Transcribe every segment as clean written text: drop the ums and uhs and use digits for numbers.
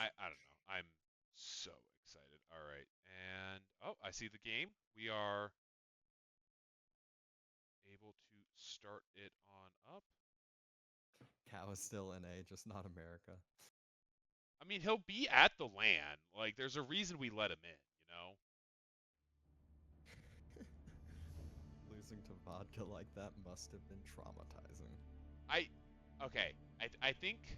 I don't know. I'm so excited. All right, and oh, I see the game. We are able to start it on up. Cow is still NA, just not America. I mean, he'll be at the LAN. Like, there's a reason we let him in, you know? Losing to vodka like that must have been traumatizing. I okay. I think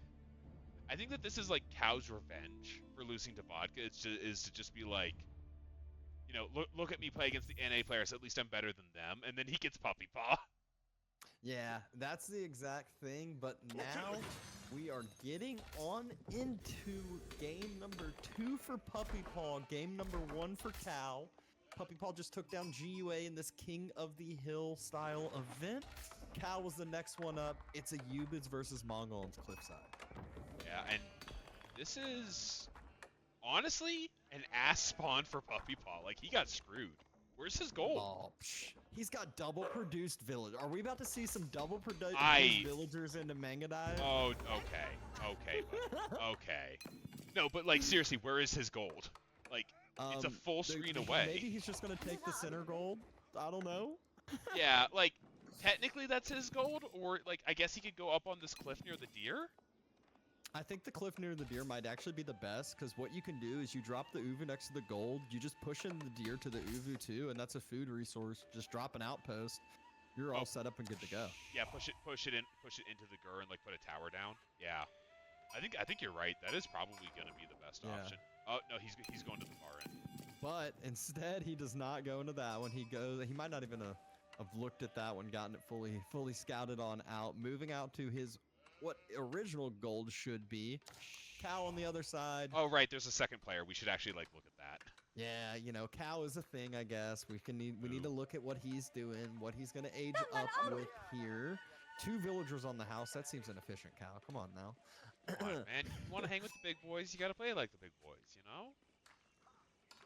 that this is like Cow's revenge for losing to vodka. Is to just be like, look at me play against the NA players. At least I'm better than them. And then he gets puppy paw. Yeah, that's the exact thing, but now we are getting on into game number 2 for Puppy Paw, game number 1 for Cow. Puppy Paw just took down GUA in this King of the Hill style event. Cow was the next one up. It's Ayyubids versus Mongols Cliffside. Yeah, and this is honestly an ass spawn for puppy paw. Like he got screwed. Where's his gold? Oh, he's got double produced village. Are we about to see some double produced I villagers into Mangadai? Oh, okay, okay. No, but like seriously, where is his gold? Like it's a full screen away. Maybe he's just gonna take the center gold. I don't know. Yeah, like technically that's his gold, or like I guess he could go up on this cliff near the deer. I think the cliff near the deer might actually be the best, because what you can do is you drop the uvu next to the gold, you just push in the deer to the uvu too, and that's a food resource. Just drop an outpost. You're all set up and good to go. Yeah, push it into the gur and like put a tower down. Yeah, I think you're right. That is probably gonna be the best option. Oh no, he's going to the far end. But instead, he does not go into that one. He goes. He might not even have looked at that one, gotten it fully scouted on out, moving out to his what original gold should be. Cow on the other side. Oh right, there's a second player. We should actually like look at that. Yeah, Cow is a thing, I guess. We need to look at what he's doing, what he's gonna age up with here. 2 villagers on the house. That seems inefficient, Cow. Come on now. Come on, man. You want to hang with the big boys? You gotta play like the big boys, you know.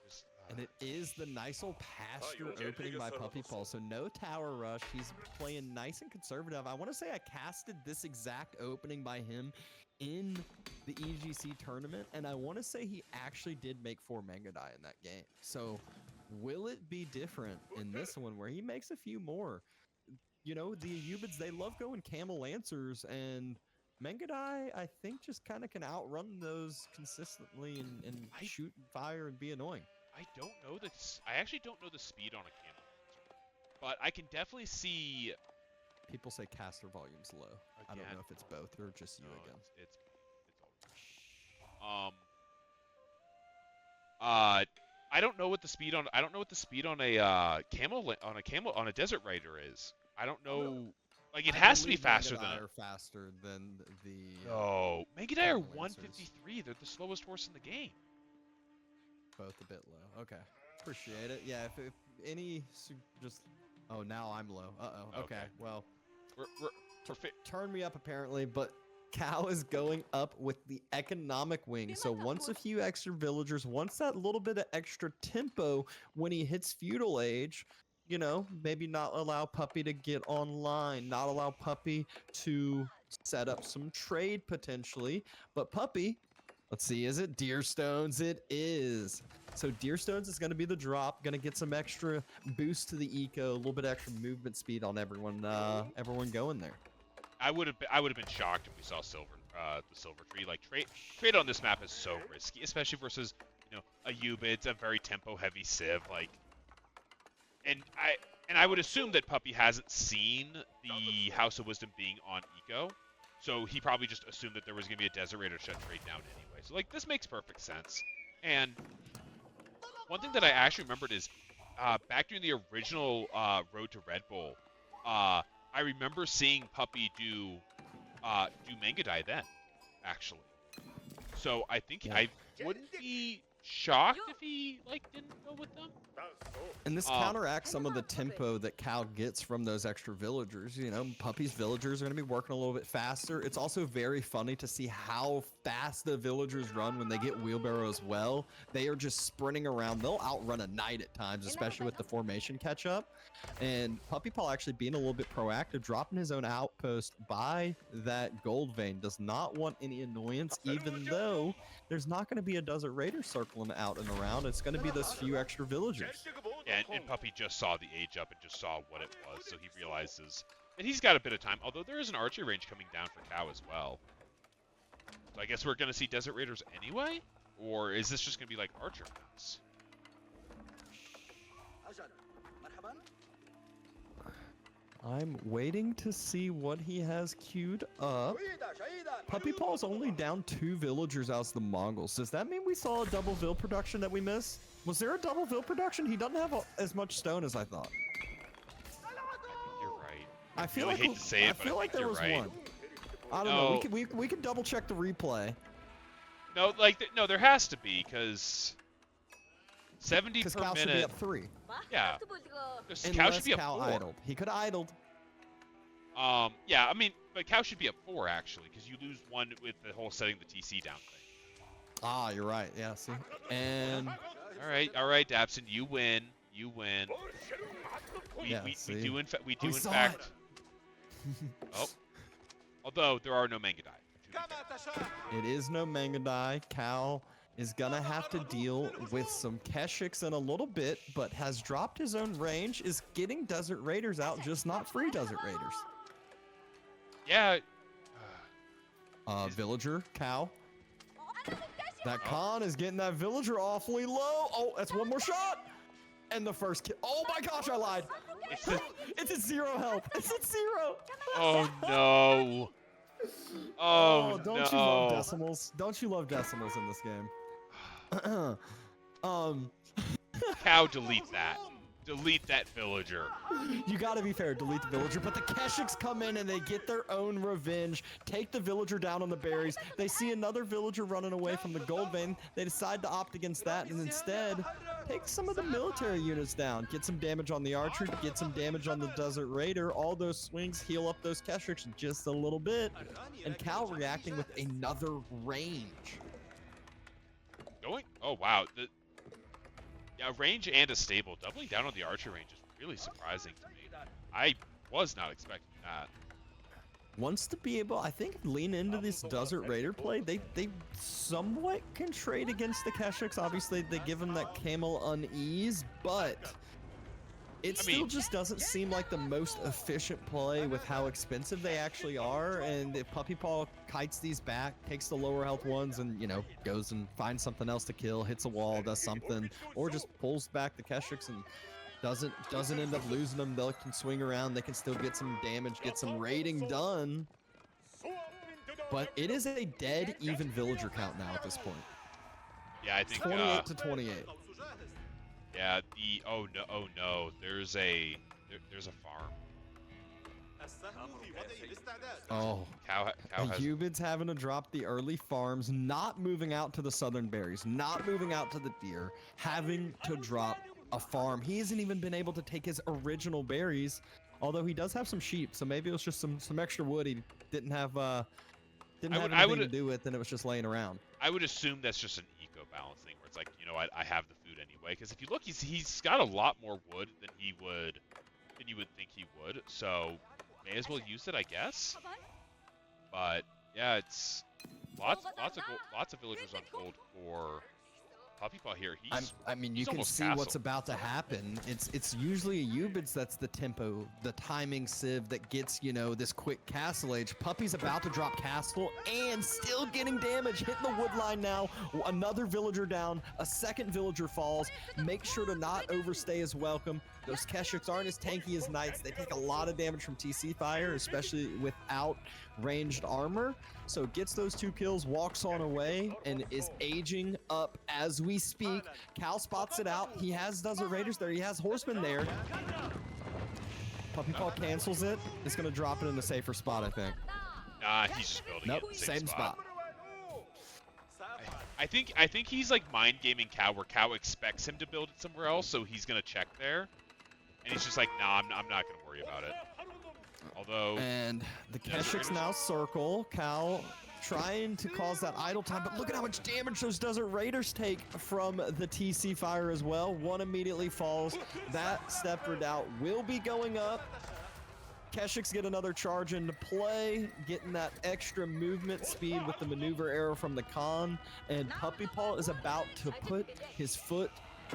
Just, And it is the nice old pasture opening by Puppy Paw, so no tower rush. He's playing nice and conservative. I want to say I casted this exact opening by him in the EGC tournament, and I want to say he actually did make 4 Mangadai in that game. So will it be different in this one where he makes a few more? The Ayyubids, they love going Camel Lancers, and Mangadai, I think, just kind of can outrun those consistently and shoot fire and be annoying. I actually don't know the speed on a camel, but I can definitely see. People say caster volume's low. Again, I don't know if it's both or just you again. It's I don't know what the speed on a camel on a desert rider is. I don't know. Like it has to be faster than the. No, Mangadai are 153. They're the slowest horse in the game. Both a bit low. Okay, appreciate it. Yeah, if any just. Oh, now I'm low. Okay. Well, turn me up apparently, but Cow is going up with the economic wing. So once a few extra villagers, once that little bit of extra tempo when he hits feudal age, maybe not allow Puppy to get online, not allow Puppy to set up some trade potentially, but Puppy, let's see, is it Deerstones? It is. So Deerstones is going to be the drop, going to get some extra boost to the eco, a little bit extra movement speed on everyone going there. I would have been shocked if we saw the silver tree. Like trade on this map is so risky, especially versus Ayyubids, a very tempo heavy civ. Like, and I would assume that Puppy hasn't seen the House of Wisdom being on eco, so he probably just assumed that there was going to be a Desert Raider shut trade down anyway. So like this makes perfect sense. And one thing that I actually remembered is back during the original Road to Red Bull, I remember seeing Puppy do Mangadai then, actually. So I think I wouldn't be shocked if he like didn't go with them. And this counteracts some of the tempo that Cow gets from those extra villagers. You know, Puppy's villagers are going to be working a little bit faster. It's also very funny to see how fast the villagers run when they get wheelbarrow as well. They are just sprinting around. They'll outrun a knight at times, especially with the formation catch up. And PuppyPaw actually being a little bit proactive, dropping his own outpost by that gold vein, does not want any annoyance, even though there's not going to be a Desert Raider circling out and around. It's going to be those few extra villagers. Yeah, and Puppy just saw the age up and just saw what it was, so he realizes that he's got a bit of time, although there is an archery range coming down for Cow as well. So I guess we're going to see Desert Raiders anyway? Or is this just going to be like archer maps? I'm waiting to see what he has queued up. PuppyPaw's only down 2 villagers out of the Mongols. Does that mean we saw a double Vill production that we missed? Was there a double Vill production? He doesn't have as much stone as I thought. I think you're right. I feel really like hate to say it, I feel like there was right. one. I don't know. We can double check the replay. No, no, there has to be, because 70 per Cow minute. should be up 3. Yeah. Cow should be up 4. Idled. He could have idled. Yeah, I mean, but Cow should be up 4 actually, because you lose 1 with the whole setting the TC down thing. Ah, you're right. Yeah, see. And all right, Dabson, you win. You win. We do in fact. Oh. Although there are no Mangadai. It is no Mangadai. Cow is gonna have to deal with some Keshiks in a little bit, but has dropped his own range, is getting Desert Raiders out, just not free Desert Raiders. Yeah. Villager, Cow. That Khan is getting that villager awfully low. Oh, that's one more shot. And the first kill. Oh my gosh, I lied. It's at 0 health. It's at 0. Oh no. Oh, don't you love decimals? Don't you love decimals in this game? Cow, delete that. Delete that villager. You gotta be fair, delete the villager, but the Keshiks come in and they get their own revenge, take the villager down on the berries. They see another villager running away from the gold vein. They decide to opt against that and instead take some of the military units down. Get some damage on the archer, get some damage on the Desert Raider. All those swings heal up those Keshiks just a little bit. And Cow reacting with another range. Oh wow. Yeah, range and a stable. Doubling down on the archer range is really surprising to me. I was not expecting that. Wants to be able, I think, lean into this Desert Raider play. They somewhat can trade against the Keshiks. Obviously, they give them that camel unease, but it still just doesn't seem like the most efficient play with how expensive they actually are. And if PuppyPaw kites these back, takes the lower health ones, and goes and finds something else to kill, hits a wall, does something, or just pulls back the Keshiks and doesn't end up losing them, they can swing around, they can still get some damage, get some raiding done. But it is a dead even villager count now at this point. Yeah, I think 28 to 28. Yeah, oh no, there's a farm. Oh, Cow has Ayyubids having to drop the early farms, not moving out to the southern berries, not moving out to the deer, having to drop a farm. He hasn't even been able to take his original berries, although he does have some sheep, so maybe it was just some extra wood he didn't have anything to do with, and it was just laying around. I would assume that's just an eco balance thing, where it's like, I have the food anyway. Because if you look, he's got a lot more wood than you would think he would. So may as well use it, I guess. But yeah, it's lots of villagers on gold for PuppyPaw here. I mean, you can see what's about to happen. It's usually Ayyubids that's the tempo, the timing sieve that gets, this quick castle age. Puppy's about to drop castle and still getting damage, hitting the wood line now. Another villager down, a second villager falls. Make sure to not overstay his welcome. Those Keshiks aren't as tanky as knights. They take a lot of damage from TC fire, especially without ranged armor. So gets those 2 kills, walks on away, and is aging up as we speak. Cal spots it out. He has Desert Raiders there. He has Horsemen there. PuppyPaw cancels it. It's going to drop it in a safer spot, I think. Nah, he's just building it. Nope, same spot. I think he's like mind gaming Cow, where Cow expects him to build it somewhere else, so he's gonna check there, and he's just like, nah, I'm not gonna worry about it. Although, and the Keshiks now circle. Cow trying to cause that idle time, but look at how much damage those Desert Raiders take from the TC fire as well. One immediately falls. That Step Redoubt will be going up. Keshiks get another charge into play, getting that extra movement speed with the maneuver arrow from the Khan, and 1puppypaw is about to put his foot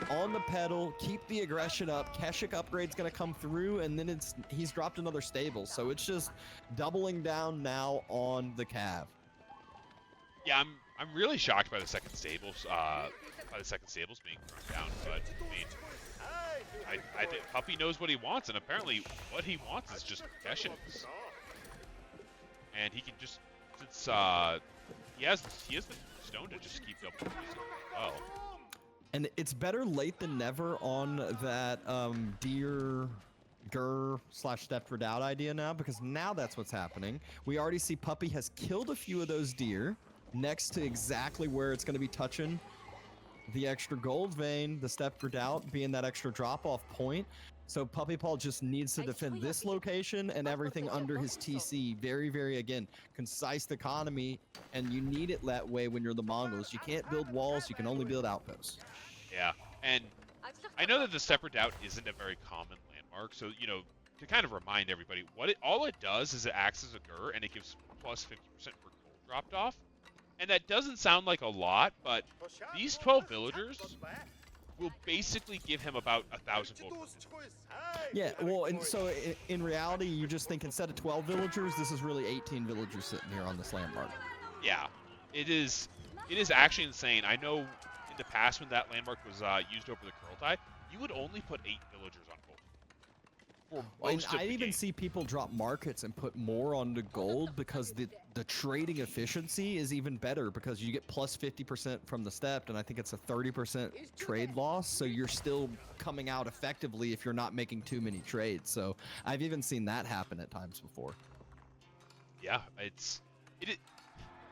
on the pedal, keep the aggression up. Keshik upgrade's gonna come through, and then he's dropped another stable, so it's just doubling down now on the Cav. Yeah, I'm really shocked by the second stables being thrown down, but I mean, I think Puppy knows what he wants, and apparently what he wants is just Keshiks. And he can just, since he has the stone to just keep double using it well. And it's better late than never on that deer Gur / Step Redoubt idea now, because now that's what's happening. We already see Puppy has killed a few of those deer next to exactly where it's going to be touching the extra gold vein, the Step Redoubt being that extra drop-off point. So 1puppypaw just needs to defend this location and everything under his TC. Very, very, again, concise economy, and you need it that way when you're the Mongols. You can't build walls, you can only build outposts. Yeah, and I know that the Step Redoubt isn't a very common landmark, so, you know, to kind of remind everybody, all it does is it acts as a Gur, and it gives plus 50% for gold dropped off. And that doesn't sound like a lot, but these 12 villagers will basically give him about 1,000 gold. Yeah, well, and so in reality, you just think instead of 12 villagers, this is really 18 villagers sitting here on this landmark. Yeah, it is actually insane. I know in the past when that landmark was used over the Kurultai, you would only put 8 villagers on gold. I even see people drop markets and put more onto gold because the trading efficiency is even better, because you get plus 50% from the step, and I think it's a 30% trade loss, so you're still coming out effectively if you're not making too many trades. So I've even seen that happen at times before. Yeah, it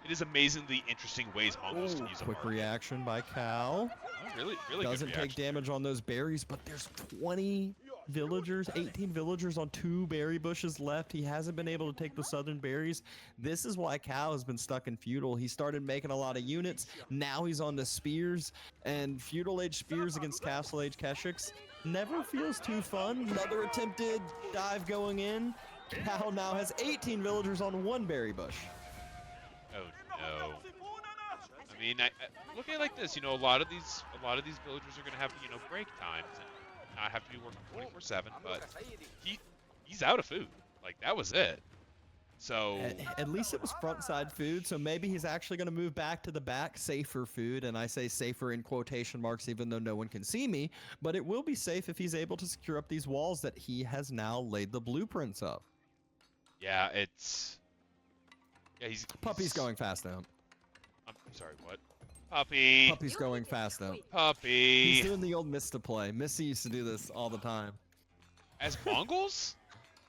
is amazingly interesting ways Mongols can use a quick reaction by Cow. Oh, really doesn't good take damage on those berries, but there's 20 villagers, 18 villagers on 2 berry bushes left. He hasn't been able to take the southern berries. This is why Cow has been stuck in feudal. He started making a lot of units. Now he's on the spears, and feudal age spears against castle age Keshiks never feels too fun. Another attempted dive going in. Cow now has 18 villagers on 1 berry bush. Oh no. I mean, look at it like this. You know, a lot of these villagers are gonna have, you know, break times and not have to be working 24/7. But he's out of food. Like, that was it. So at least it was front side food. So maybe he's actually gonna move back to the back, safer food. And I say safer in quotation marks, even though no one can see me. But it will be safe if he's able to secure up these walls that he has now laid the blueprints of. Yeah, Puppy's going fast now. I'm sorry, what? Puppy. Puppy's going fast now. Puppy. He's doing the old Mista play. Missy used to do this all the time. As Mongols?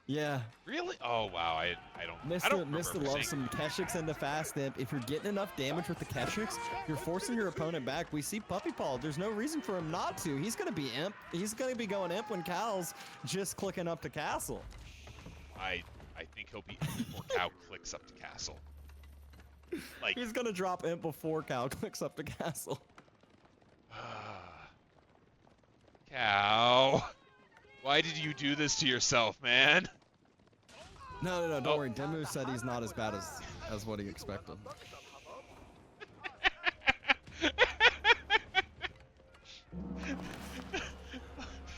Yeah. Really? Oh wow, I don't Mista loves some Keshiks into fast imp. If you're getting enough damage with the Keshiks, you're forcing your opponent back. We see 1puppypaw. There's no reason for him not to. He's gonna be imp. He's gonna be going imp when Cal's just clicking up to castle. I think he'll be before Cow clicks up to castle. Like, he's gonna drop imp before Cow clicks up to castle. Cow, why did you do this to yourself, man? No, don't worry. Demu said he's not as bad as what he expected.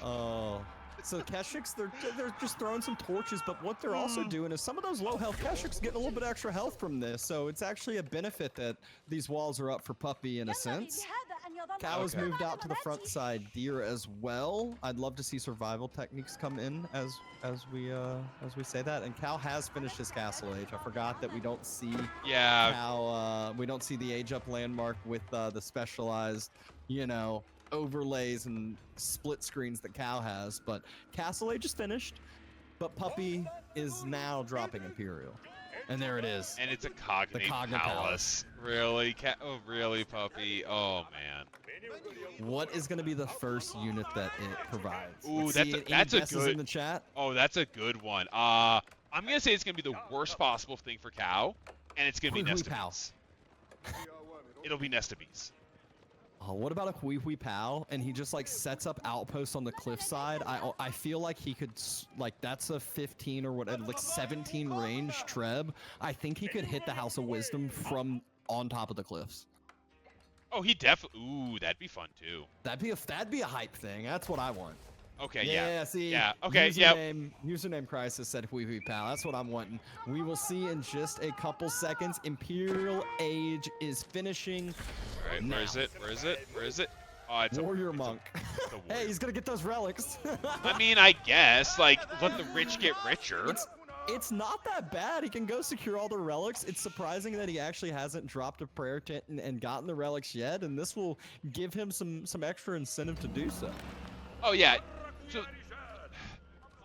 Oh. So Keshiks, they're just throwing some torches, but what they're also doing is some of those low health Keshiks getting a little bit extra health from this, so it's actually a benefit that these walls are up for Puppy in a sense. Cow has moved out to the front side, deer as well. I'd love to see survival techniques come in as we say that, and Cow has finished his castle age. I forgot that we don't see Cow, we don't see the age up landmark with the specialized, you know, overlays and split screens that Cow has, but castle age is finished, but Puppy is now dropping Imperial. And there it is. And it's a Cognate Palace. Really? Oh, really, Puppy? Oh, man. What is going to be the first unit that it provides? Ooh, that's a good. In the chat. Oh, that's a good one. I'm gonna say it's gonna be the worst possible thing for Cow, and it's gonna be Nestabees. It'll be Nestabees. Oh, what about a Hui-Hui-Pow? And he just like sets up outposts on the cliffside. I feel like he could like that's a 15 or what, like 17 range Treb. I think he could hit the House of Wisdom from on top of the cliffs. Oh, he definitely. Ooh, that'd be fun too. That'd be a hype thing. That's what I want. Okay, yeah. See. Yeah. Okay. Username Crisis said Hui-Hui-Pow. That's what I'm wanting. We will see in just a couple seconds. Imperial Age is finishing. All right. Now. Where is it? Oh, it's Warrior Monk. It's a warrior. Hey, he's gonna get those relics. I mean, I guess like let the rich get richer. It's not that bad. He can go secure all the relics. It's surprising that he actually hasn't dropped a prayer tent and gotten the relics yet, and this will give him some extra incentive to do so. Oh yeah. So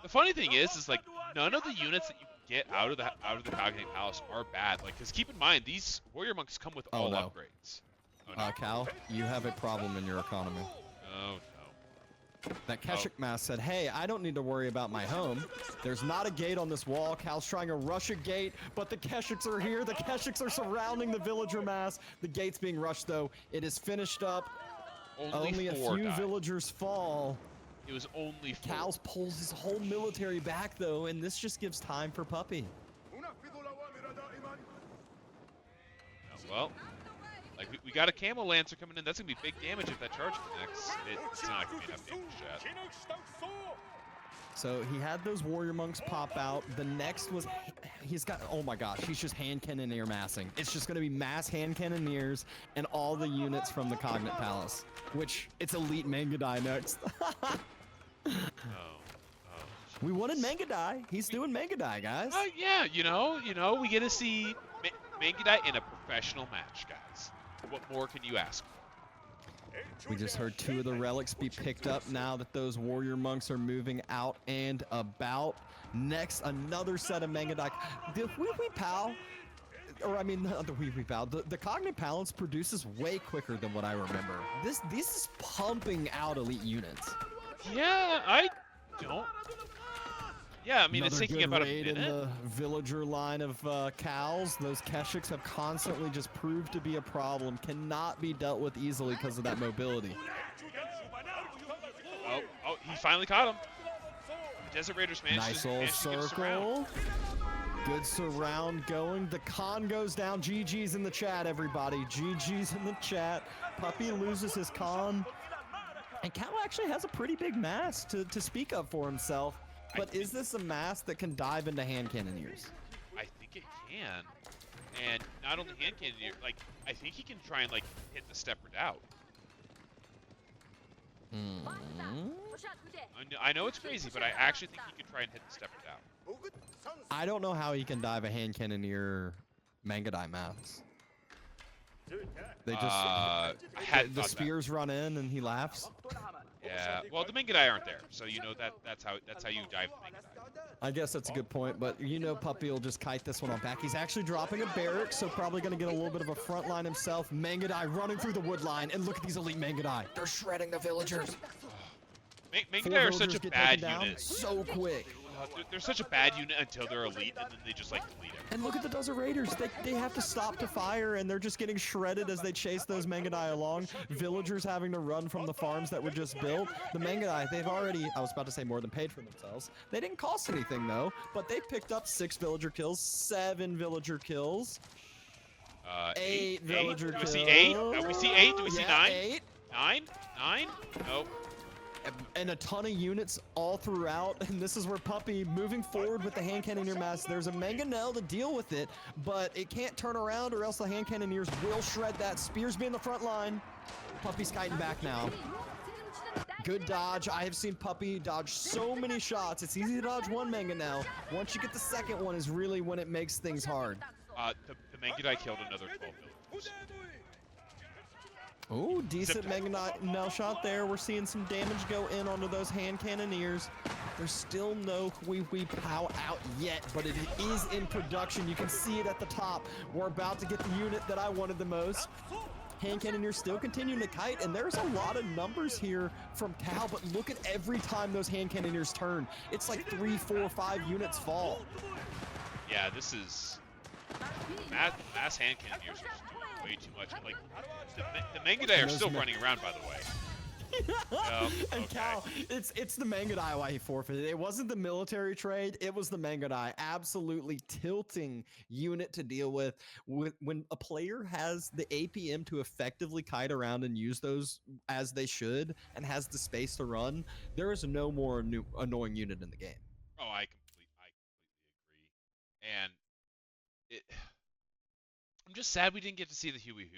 the funny thing is like none of the units that you can get out of the Cognate Palace are bad. Like, cause keep in mind these warrior monks come with all upgrades. Oh, no. Cal, you have a problem in your economy. Oh no. That Keshik mask said, hey, I don't need to worry about my home. There's not a gate on this wall. Cal's trying to rush a gate, but the Keshiks are here. The Keshiks are surrounding the villager mass. The gate's being rushed, though. It is finished up. Only a few villagers fall. It was only 4. Cal's pulls his whole military back, though, and this just gives time for Puppy. Well, like we got a Camel Lancer coming in. That's gonna be big damage if that charge connects. It's not gonna be enough damage yet. So he had those warrior monks pop out. The next was, he's got, oh my gosh, he's just hand cannoneer massing. It's just gonna be mass hand cannoneers and all the units from the Cognate Palace, which it's elite Mangadai next. We wanted Mangadai. He's doing Mangadai, guys. Yeah, you know, we get to see Mangadai in a professional match, guys. What more can you ask? We just heard 2 of the relics be picked up now that those warrior monks are moving out and about. Next, another set of Mangadai. The Hui-Hui-Pow, or I mean, the Hui-Hui-Pow, the Cognate Palace produces way quicker than what I remember. This is pumping out elite units. Yeah, I don't. Yeah, I mean, Another it's taking about a minute. In the villager line of cows. Those Keshiks have constantly just proved to be a problem. Cannot be dealt with easily because of that mobility. Oh, he finally caught him. The Desert Raiders nice old circle. Good surround going. The con goes down. GG's in the chat, everybody. GG's in the chat. Puppy loses his con. And Cal actually has a pretty big mass to speak up for himself. But is this a mass that can dive into hand cannoneers? I think it can. And not only hand cannoneer, like, I think he can try and, like, hit the stepper out. I know it's crazy, but I actually think he can try and hit the stepper out. I don't know how he can dive a hand cannoneer Mangadai mass. They just the spears run in and he laughs. Yeah, well, the Mangadai aren't there, so you know that's how you dive the Mangadai. I guess that's a good point, but you know Puppy will just kite this one on back. He's actually dropping a barrack, so probably going to get a little bit of a front line himself. Mangadai running through the wood line, and look at these elite Mangadai. They're shredding the villagers. Mangadai are such a bad unit. So quick. They're such a bad unit until they're elite, and then they just like delete it. And look at the Desert Raiders. They have to stop to fire, and they're just getting shredded as they chase those Mangadai along. Villagers having to run from the farms that were just built. The Mangadai, they've already, I was about to say more than paid for themselves. They didn't cost anything, though, but they picked up 6 villager kills, 7 villager kills. 8 villager kills. Do we see 8? We see 8. Do we see 9? 8. 9? Nope. And a ton of units all throughout, and this is where Puppy moving forward with the hand cannoneer mass. There's a mangonel to deal with it, but it can't turn around or else the hand cannoneers will shred that. Spears be in the front line. Puppy's kiting back now. Good dodge. I have seen Puppy dodge so many shots. It's easy to dodge one mangonel. Once you get the second one is really when it makes things hard. The Mangadai killed another 12 villagers. Oh, decent mangonel shot there. We're seeing some damage go in onto those hand cannoneers. There's still no 1puppypaw out yet, but it is in production. You can see it at the top. We're about to get the unit that I wanted the most. Hand cannoneers still continuing to kite, and there's a lot of numbers here from Cow, but look at every time those hand cannoneers turn. It's like 3, 4, 5 units fall. Yeah, this is mass hand cannoneers are just doing way too much. Like the Mangadai are still running around, by the way. And okay. Cow, it's the Mangadai why he forfeited. It wasn't the military trade, it was the Mangadai. Absolutely tilting unit to deal with. When a player has the APM to effectively kite around and use those as they should, and has the space to run, there is no more annoying unit in the game. Oh, I completely agree. And I'm just sad we didn't get to see the Huey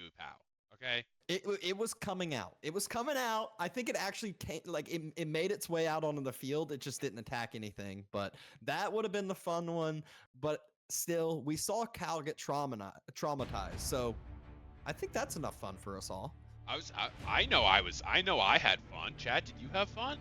okay? It was coming out. It was coming out. I think it actually came, like it made its way out onto the field. It just didn't attack anything. But that would have been the fun one. But still, we saw Cal get traumatized. So I think that's enough fun for us all. I know I had fun. Chad, did you have fun?